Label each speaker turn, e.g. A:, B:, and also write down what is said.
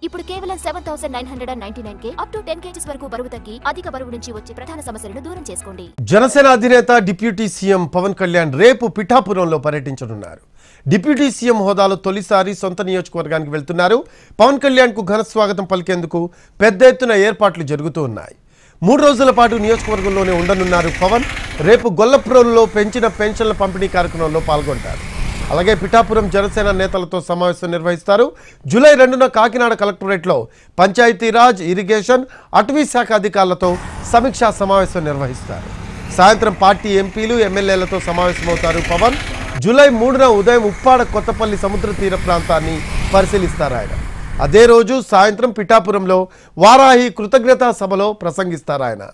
A: ఇప్పుడు కేవలం 7999కే up to 10 kgs వరకు బరువు తగ్గి అధిక బరువు నుంచి వచ్చే ప్రధాన సమస్యలను దూరం చేసుకోండి.
B: జనసేన అధినేత డిప్యూటీ సీఎం పవన్ కళ్యాణ్ రేపు పిఠాపురంలో పర్యటించనున్నారు. డిప్యూటీ సీఎం హోదాలో తొలిసారి సొంత నియోజకవర్గానికి వెళ్తున్నారు. పవన్ కళ్యాణ్ కు ఘన స్వాగతం పలికేందుకు పెద్ద ఎత్తున ఏర్పాట్లు జరుగుతూ ఉన్నాయి. 3 రోజుల పాటు నియోజకవర్గంలోనే ఉండనున్నారు పవన్. రేపు గొల్లప్రోలులో పెంచిన పెన్షన్ల పంపిణీ కార్యక్రమంలో పాల్గొంటారు. అలాగే పిఠాపురం జనసేన నేతలతో సమావేశం నిర్వహిస్తారు. జూలై 2న కాకినాడ కలెక్టరేట్లో పంచాయతీరాజ్, ఇరిగేషన్, అటవీ శాఖ అధికారులతో సమీక్షా సమావేశం నిర్వహిస్తారు. సాయంత్రం పార్టీ ఎంపీలు, ఎమ్మెల్యేలతో సమావేశమవుతారు పవన్. జూలై 3న ఉదయం ఉప్పాడ కొత్తపల్లి సముద్ర తీర ప్రాంతాన్ని పరిశీలిస్తారు ఆయన. అదే రోజు సాయంత్రం పిఠాపురంలో వారాహి కృతజ్ఞతా సభలో ప్రసంగిస్తారు ఆయన.